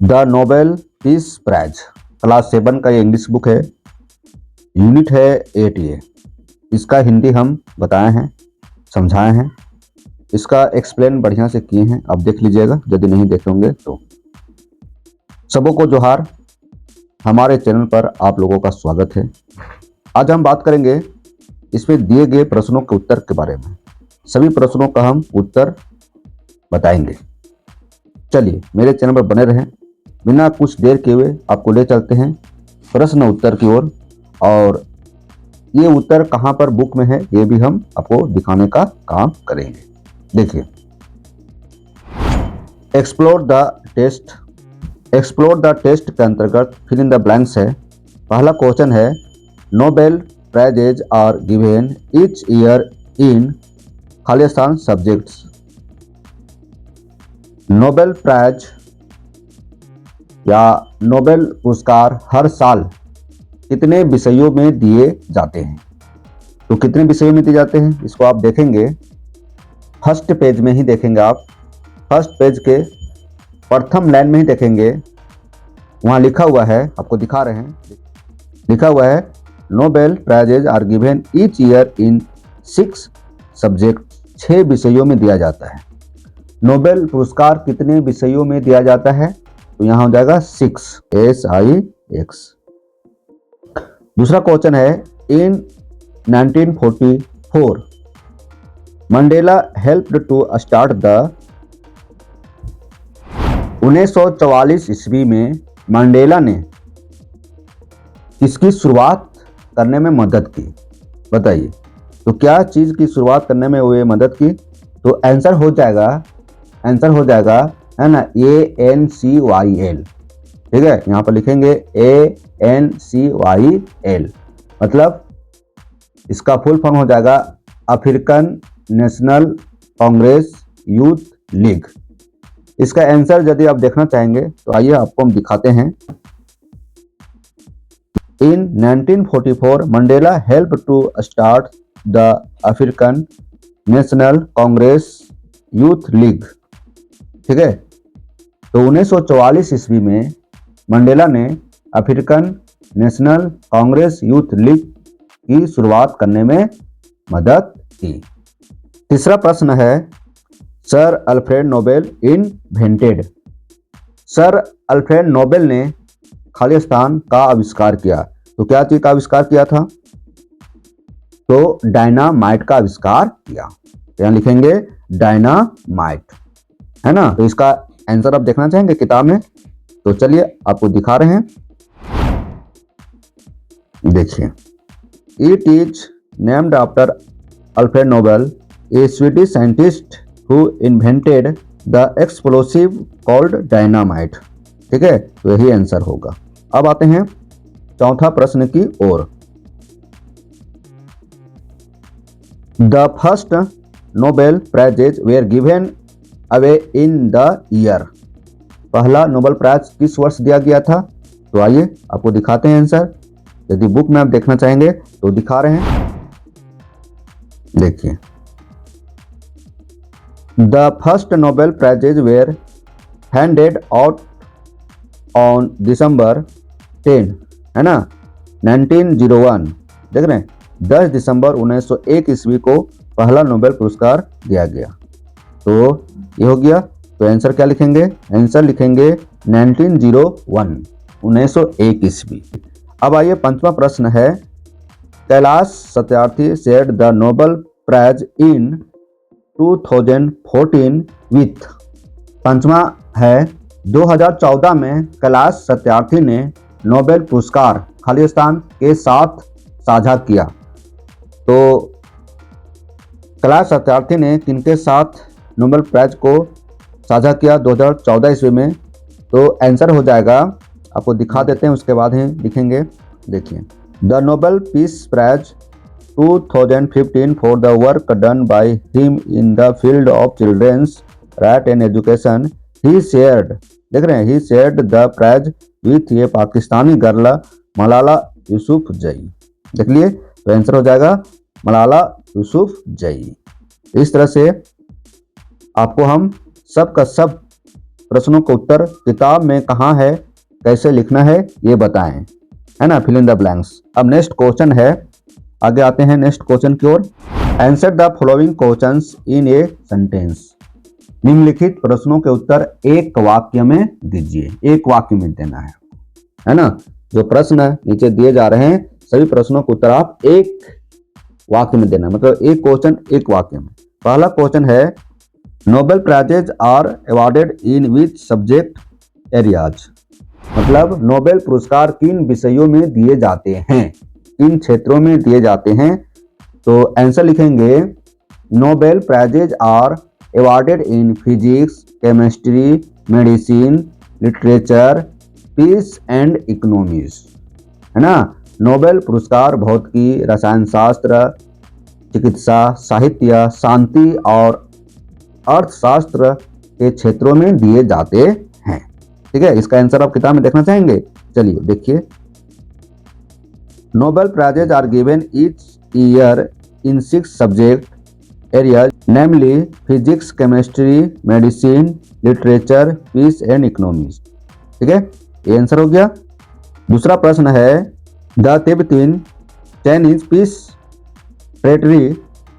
The Nobel peace prize class 7 का ये English book है, यूनिट है 8 ये। इसका हिंदी हम बताए हैं, समझाए हैं, इसका एक्सप्लेन बढ़िया से किए हैं, आप देख लीजिएगा यदि नहीं देखे होंगे तो। सबों को जोहार, हमारे चैनल पर आप लोगों का स्वागत है। आज हम बात करेंगे इसमें दिए गए प्रश्नों के उत्तर के बारे में। सभी प्रश्नों का हम उत्तर बताएंगे। चलिए मेरे चैनल पर बने रहें। बिना कुछ देर के हुए आपको ले चलते हैं प्रश्न उत्तर की ओर, और ये उत्तर कहाँ पर बुक में है ये भी हम आपको दिखाने का काम करेंगे। देखिए, एक्सप्लोर द टेस्ट के अंतर्गत फिल इन द ब्लैंक्स है। पहला क्वेश्चन है, Nobel prizes are given each year in खालिस्तान सब्जेक्ट्स। नोबेल प्राइज या नोबेल पुरस्कार हर साल कितने विषयों में दिए जाते हैं? तो कितने विषयों में दिए जाते हैं इसको आप देखेंगे, फर्स्ट पेज में ही देखेंगे आप। फर्स्ट पेज के प्रथम लाइन में ही देखेंगे, वहाँ लिखा हुआ है, आपको दिखा रहे हैं, लिखा हुआ है Nobel prizes are given each year in 6 subject. 6 विषयों में दिया जाता है। नोबेल पुरस्कार कितने विषयों में दिया जाता है? तो यहाँ हो जाएगा 6, SIX। दूसरा क्वेश्चन है, in 1944 Mandela helped to start the. 1944 ईस्वी में मंडेला ने किसकी शुरुआत करने में मदद की? बताइए, तो क्या चीज़ की शुरुआत करने में वो मदद की? तो आंसर हो जाएगा है ना, ANCYL। ठीक है, यहाँ पर लिखेंगे ANCYL, मतलब इसका फुल फॉर्म हो जाएगा African National Congress Youth league. इसका आंसर यदि आप देखना चाहेंगे तो आइए आपको हम दिखाते हैं। In 1944 Mandela help to start the African National Congress Youth League. ठीक है, तो 1944 ईस्वी में मंडेला ने African National Congress Youth League की शुरुआत करने में मदद की। तीसरा प्रश्न है, sir Alfred Nobel invented. Sir Alfred Nobel ने खालिस्तान का आविष्कार किया। तो क्या चीज का आविष्कार किया था? तो डायनामाइट का आविष्कार किया। यहाँ लिखेंगे डायनामाइट, है ना। तो इसका आंसर आप देखना चाहेंगे किताब में, तो चलिए आपको दिखा रहे हैं। देखिए, it is named after Alfred Nobel, A Swedish scientist who invented the explosive called dynamite. ठीक है, तो यही आंसर होगा। अब आते हैं चौथा प्रश्न की ओर। The first Nobel prizes were given away in the year. पहला नोबेल प्राइज किस वर्ष दिया गया था? तो आइए आपको दिखाते हैं आंसर। यदि बुक में आप देखना चाहेंगे तो दिखा रहे हैं। देखिए, the first Nobel prizes were handed out on December 10, है ना, 1901। देख रहे हैं, 10 दिसंबर 1901 ईस्वी को पहला नोबेल पुरस्कार दिया गया। तो ये हो गया। तो आंसर क्या लिखेंगे? आंसर लिखेंगे 1901, 1901 ईस्वी। अब आइए पांचवा प्रश्न है, Kailash Satyarthi shared the Nobel prize in 2014 with. पांचवा है, 2014 में कैलाश सत्यार्थी ने नोबेल पुरस्कार खालिस्तान के साथ साझा किया। तो कैलाश सत्यार्थी ने किनके साथ नोबेल प्राइज को साझा किया 2014 ईस्वी में? तो आंसर हो जाएगा, आपको दिखा देते हैं, उसके बाद ही लिखेंगे। देखिए, the Nobel peace prize 2015 for the work done by him in the field of children's right and education, he shared. देख रहे हैं, he shared the prize with a Pakistani girl Malala Yousafzai. देख लिए, तो आंसर हो जाएगा मलाला यूसुफजई। इस तरह से आपको हम सब का सब प्रश्नों का उत्तर किताब में कहाँ है, कैसे लिखना है ये बताएं, है ना, फिल इन द ब्लैंक्स। अब नेक्स्ट क्वेश्चन है, आगे आते हैं नेक्स्ट क्वेश्चन की ओर। Answer the following questions in a sentence. निम्नलिखित प्रश्नों के उत्तर एक वाक्य में दीजिए, एक वाक्य में देना है ना। जो प्रश्न नीचे दिए जा रहे हैं सभी प्रश्नों का उत्तर आप एक वाक्य में देना, मतलब एक क्वेश्चन एक वाक्य में। पहला क्वेश्चन है, Nobel prizes are awarded in which subject areas. मतलब नोबेल पुरस्कार किन विषयों में दिए जाते हैं, किन क्षेत्रों में दिए जाते हैं। तो आंसर लिखेंगे, Nobel prizes are awarded in physics, chemistry, medicine, literature, peace and economics, है ना। नोबेल पुरस्कार भौतिकी, रसायन शास्त्र, चिकित्सा, साहित्य, शांति और अर्थशास्त्र के क्षेत्रों में दिए जाते हैं। ठीक है, इसका आंसर आप किताब में देखना चाहेंगे। चलिए देखिए, Nobel prizes are given each year in 6 subject areas, namely physics, chemistry, medicine, literature, peace and economics. ठीक है, ये आंसर हो गया। दूसरा प्रश्न है, the Tibetan Chinese peace treaty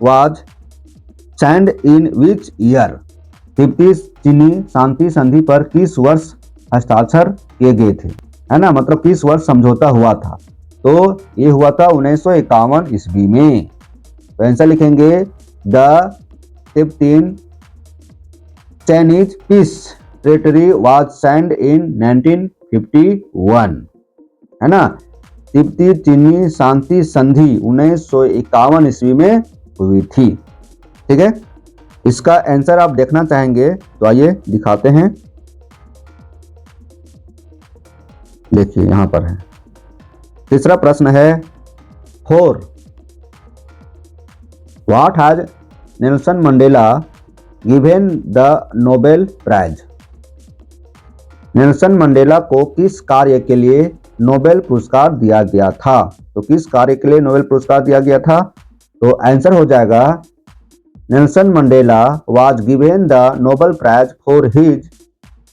was signed in which year. तिब्बती चीनी शांति संधि पर किस वर्ष हस्ताक्षर किए गए थे, है ना, मतलब किस वर्ष समझौता हुआ था। तो ये हुआ था 1951 ईस्वी में। तो आंसर लिखेंगे, the Tibetan Chinese peace treaty was signed in 1951, है ना। तिब्बती चीनी शांति संधि 1951 ईस्वी में हुई थी। ठीक है, इसका आंसर आप देखना चाहेंगे तो आइए दिखाते हैं। देखिए यहां पर है। तीसरा प्रश्न है, 4 what has Nelson Mandela given the Nobel prize. Nelson Mandela को किस कार्य के लिए नोबेल पुरस्कार दिया गया था। तो किस कार्य के लिए नोबेल पुरस्कार दिया गया था। तो आंसर हो जाएगा, Nelson Mandela was given the Nobel prize for his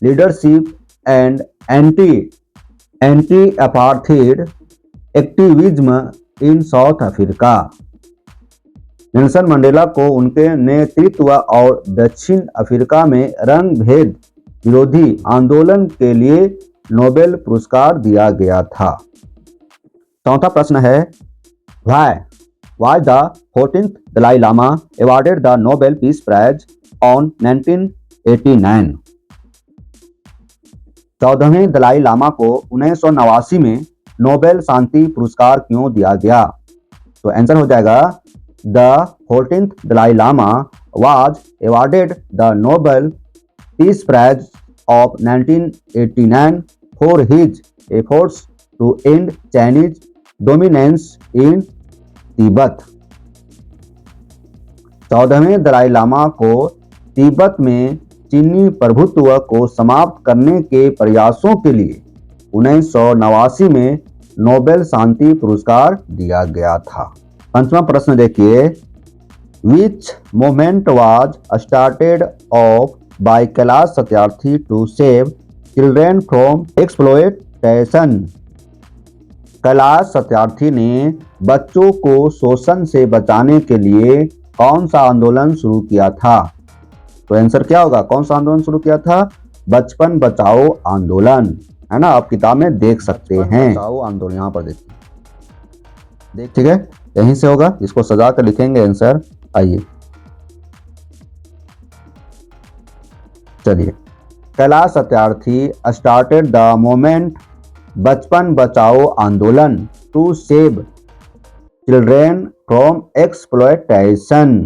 leadership and anti apartheid activism in South Africa. Nelson Mandela को उनके नेतृत्व और दक्षिण अफ्रीका में रंग भेद विरोधी आंदोलन के लिए नोबेल पुरस्कार दिया गया था। चौथा प्रश्न है, why the 14th Dalai Lama awarded the Nobel peace prize on 1989। 14वें दलाई लामा को 1989 में नोबेल शांति पुरस्कार क्यों दिया गया। तो आंसर हो जाएगा, the 14th Dalai Lama was awarded the Nobel peace prize of 1989 for his efforts to end Chinese dominance in Tibet. 14वें दलाई लामा को तिब्बत में चीनी प्रभुत्व को समाप्त करने के प्रयासों के लिए 1989 में नोबेल शांति पुरस्कार दिया गया था। पांचवा प्रश्न देखिए, विच movement was started off by Kailash Satyarthi to save children from exploitation। Kailash Satyarthi ने बच्चों को शोषण से बचाने के लिए कौन सा आंदोलन शुरू किया था। तो आंसर क्या होगा, कौन सा आंदोलन शुरू किया था। बचपन बचाओ आंदोलन, है ना, आप किताब में देख सकते हैं। बचाओ आंदोलन यहाँ पर देखिए, ठीक है, यहीं से होगा, इसको सजा कर लिखेंगे आंसर। आइए चलिए, Kailash Satyarthi started the movement Bachpan Bachao Andolan to save children from exploitation.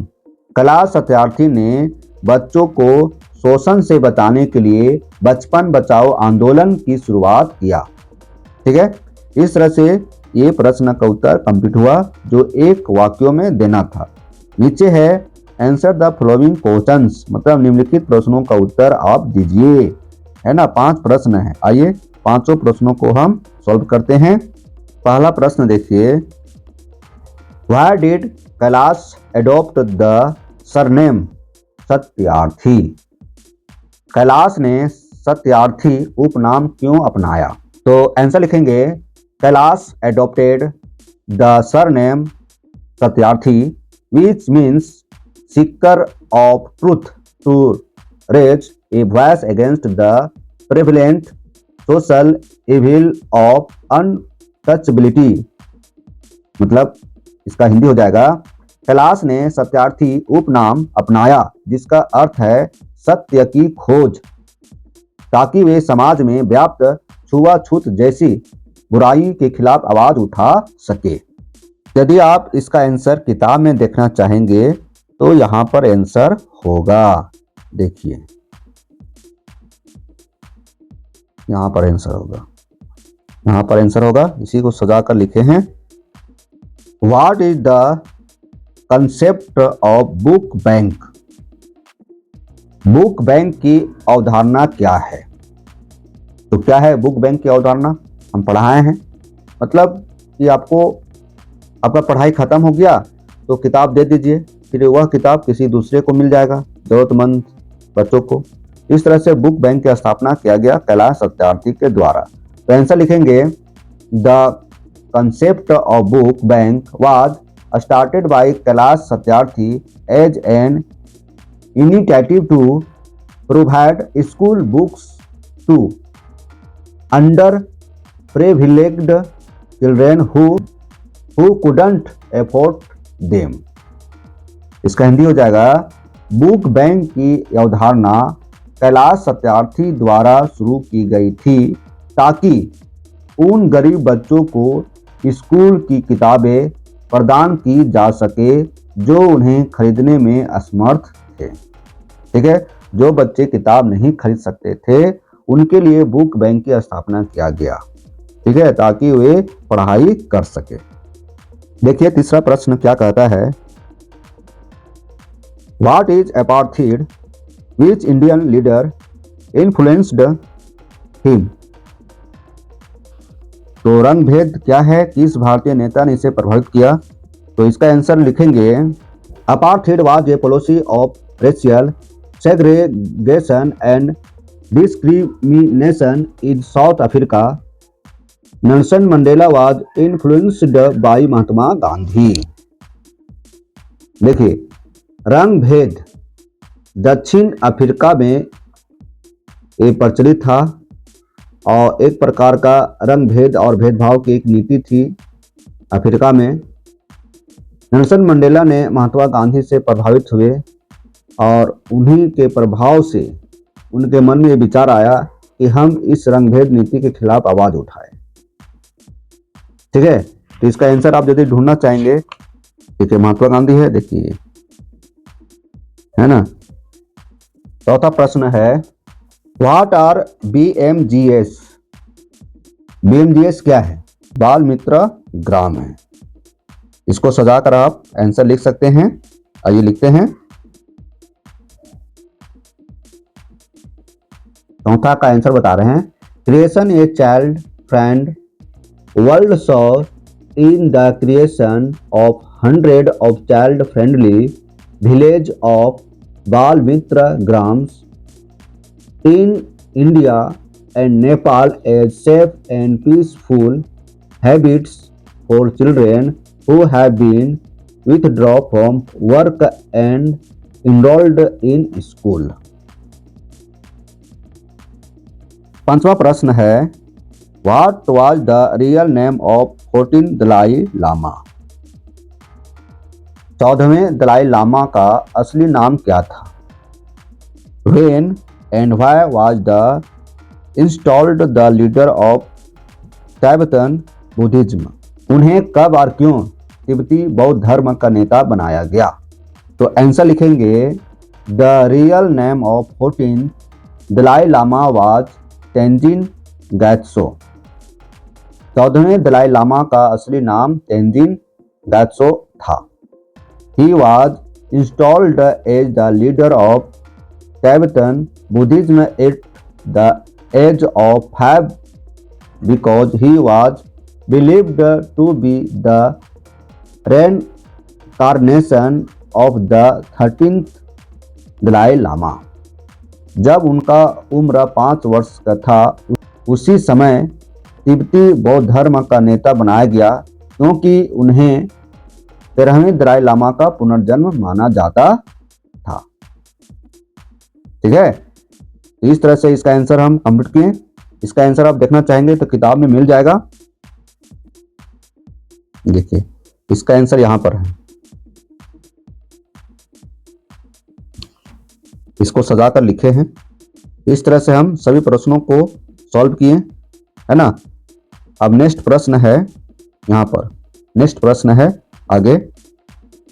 Kailash Satyarthi ने बच्चों को शोषण से बचाने के लिए बचपन बचाओ आंदोलन की शुरुआत किया। ठीक है, इस तरह से ये प्रश्न का उत्तर कंप्लीट हुआ जो एक वाक्यों में देना था। नीचे है आंसर द फॉलोइंग क्वेश्चंस, मतलब निम्नलिखित प्रश्नों का उत्तर आप दीजिए, है ना। 5 प्रश्न है, आइए पांचों प्रश्नों को हम सॉल्व करते हैं। पहला प्रश्न देखिए, why did Kailash adopt the surname Satyarthi. Kailash ने सत्यार्थी उपनाम क्यों अपनाया? तो आंसर लिखेंगे Kailash adopted the surname Satyarthi which means seeker of truth to raise a voice against the prevalent social evil of untouchability। मतलब इसका हिंदी हो जाएगा कैलाश ने सत्यार्थी उपनाम अपनाया जिसका अर्थ है सत्य की खोज, ताकि वे समाज में व्याप्त छुआछूत जैसी बुराई के खिलाफ आवाज उठा सके। यदि आप इसका आंसर किताब में देखना चाहेंगे तो यहाँ पर आंसर होगा, देखिए यहाँ पर आंसर होगा, यहाँ पर आंसर होगा, इसी को सजा कर लिखे हैं। What is the concept of book bank? Book bank की अवधारणा क्या है? तो क्या है बुक बैंक की अवधारणा? हम पढ़ाए हैं, मतलब कि आपका पढ़ाई खत्म हो गया तो किताब दे दीजिए, फिर वह किताब किसी दूसरे को मिल जाएगा, जरूरतमंद बच्चों को। इस तरह से बुक बैंक की स्थापना किया गया कैलाश सत्यार्थी के द्वारा। तो आंसर लिखेंगे the concept of book bank was started by Kailash Satyarthi as an initiative to provide school books to underprivileged children who couldn't afford them. इसका हिंदी हो जाएगा बुक बैंक की अवधारणा कैलाश सत्यार्थी द्वारा शुरू की गई थी ताकि उन गरीब बच्चों को स्कूल की किताबें प्रदान की जा सके जो उन्हें खरीदने में असमर्थ थे। ठीक है, जो बच्चे किताब नहीं खरीद सकते थे उनके लिए बुक बैंक की स्थापना किया गया, ठीक है, ताकि वे पढ़ाई कर सके। देखिए तीसरा प्रश्न क्या कहता है, what is apartheid which Indian leader influenced him? तो रंग भेद क्या है, किस भारतीय नेता ने इसे प्रभावित किया? तो इसका आंसर लिखेंगे apartheid was a policy of racial segregation and discrimination in South Africa. Nelson Mandela was influenced by Mahatma Gandhi. देखिए रंग भेद दक्षिण अफ्रीका में ये प्रचलित था और एक प्रकार का रंग भेद और भेदभाव की एक नीति थी अफ्रीका में। नेल्सन मंडेला ने महात्मा गांधी से प्रभावित हुए और उन्हीं के प्रभाव से उनके मन में ये विचार आया कि हम इस रंगभेद नीति के खिलाफ आवाज उठाएं। ठीक है, तो इसका आंसर आप यदि ढूंढना चाहेंगे, देखिए महात्मा गांधी है, देखिए है ना। चौथा प्रश्न है व्हाट आर BMGS? BMGS क्या है? बाल मित्र ग्राम है। इसको सजाकर आप आंसर लिख सकते हैं। आइए लिखते हैं। चौथा का आंसर बता रहे हैं, creation a child friend world saw in the creation of 100 of child friendly village of Bal Mitra Grams in India and Nepal as safe and peaceful habits for children who have been withdrawn from work and enrolled in school। पांचवा प्रश्न है What was the real name of 14th Dalai Lama? 14वें Dalai Lama का असली नाम क्या था? When and why was the installed the leader of Tibetan Buddhism? उन्हें कब और क्यों तिब्बती बौद्ध धर्म का नेता बनाया गया? तो आंसर लिखेंगे the real name of 14th Dalai Lama was Tenzin Gyatso. 14वें दलाई लामा का असली नाम तेंजिन गैत्सो था। He was installed as the leader of Tibetan Buddhism at the age of 5 because he was believed to be the reincarnation of the 13th Dalai Lama। जब उनका उम्र 5 वर्ष का था उसी समय तिब्बती बौद्ध धर्म का नेता बनाया गया, क्योंकि उन्हें 13वें दलाई लामा का पुनर्जन्म माना जाता था। ठीक है, तो इस तरह से इसका आंसर हम कंप्लीट किए। इसका आंसर आप देखना चाहेंगे तो किताब में मिल जाएगा। देखिए इसका आंसर यहां पर है, इसको सजाकर लिखे हैं। इस तरह से हम सभी प्रश्नों को सॉल्व किए, है ना। अब नेक्स्ट प्रश्न है यहां पर, नेक्स्ट प्रश्न है आगे,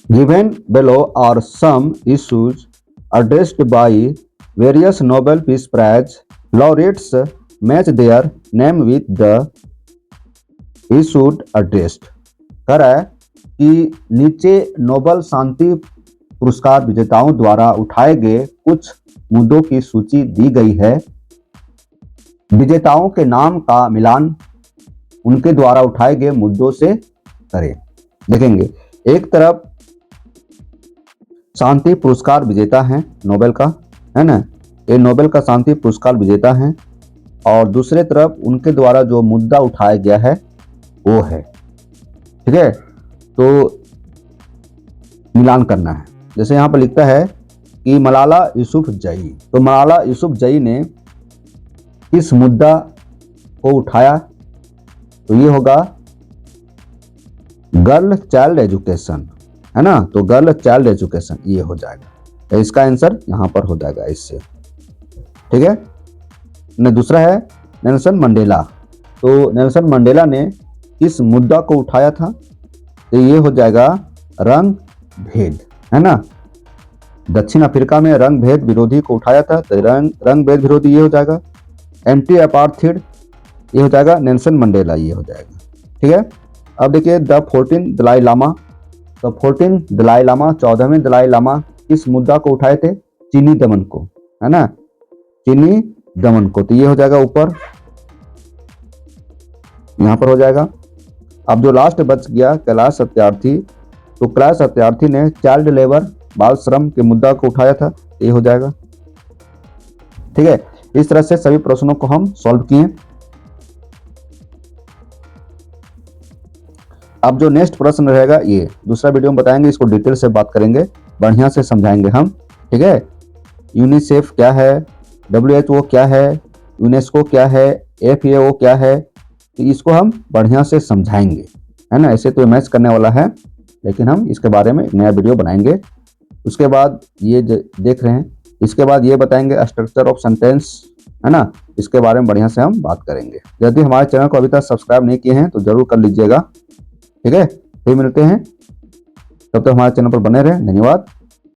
given below are some issues addressed by various Nobel Peace Prize laureates, match their name with the issued addressed। कह रहा है कि नीचे नोबेल शांति पुरस्कार विजेताओं द्वारा उठाए गए कुछ मुद्दों की सूची दी गई है, विजेताओं के नाम का मिलान उनके द्वारा उठाए गए मुद्दों से करें। देखेंगे, एक तरफ शांति पुरस्कार विजेता हैं नोबेल का, है ना, ये नोबेल का शांति पुरस्कार विजेता हैं, और दूसरे तरफ उनके द्वारा जो मुद्दा उठाया गया है वो है। ठीक है, तो मिलान करना है। जैसे यहाँ पर लिखता है कि मलाला यूसुफजई, तो मलाला यूसुफजई ने किस मुद्दा को उठाया, तो ये होगा गर्ल चाइल्ड एजुकेशन, है ना, तो गर्ल चाइल्ड एजुकेशन ये हो जाएगा, तो इसका आंसर यहाँ पर हो जाएगा इससे। ठीक है, ने दूसरा है नेल्सन मंडेला, तो नेल्सन मंडेला ने किस मुद्दा को उठाया था, तो ये हो जाएगा रंग भेद, है ना, दक्षिण अफ्रीका में रंग भेद विरोधी को उठाया था, तो रंग भेद विरोधी ये हो जाएगा। एंटी अपार्थाइड ये हो जाएगा नेल्सन मंडेला, ये हो जाएगा। ठीक है, अब देखिए द 14 दलाई लामा, तो 14 दलाई लामा 14वें दलाई लामा किस मुद्दा को उठाए थे, चीनी दमन को, है ना, चीनी दमन को, तो ये हो जाएगा ऊपर, यहां पर हो जाएगा। अब जो लास्ट बच गया कैलाश सत्यार्थी, तो कैलाश सत्यार्थी ने चाइल्ड लेबर बाल श्रम के मुद्दा को उठाया था, ये हो जाएगा। ठीक है, इस तरह से सभी प्रश्नों को हम सॉल्व किए। अब जो नेक्स्ट प्रश्न रहेगा ये दूसरा वीडियो में बताएंगे, इसको डिटेल से बात करेंगे, बढ़िया से समझाएंगे हम। ठीक है, यूनिसेफ क्या है, WHO क्या है, यूनेस्को क्या है, FAO क्या है, तो इसको हम बढ़िया से समझाएंगे, है ना। ऐसे तो मैच करने वाला है, लेकिन हम इसके बारे में एक नया वीडियो बनाएंगे। उसके बाद ये देख रहे हैं, इसके बाद ये बताएंगे स्ट्रक्चर ऑफ सेंटेंस, है ना, इसके बारे में बढ़िया से हम बात करेंगे। यदि हमारे चैनल को अभी तक सब्सक्राइब नहीं किए हैं तो जरूर कर लीजिएगा। ठीक है, फिर मिलते हैं, तब तक हमारे चैनल पर बने रहें। धन्यवाद।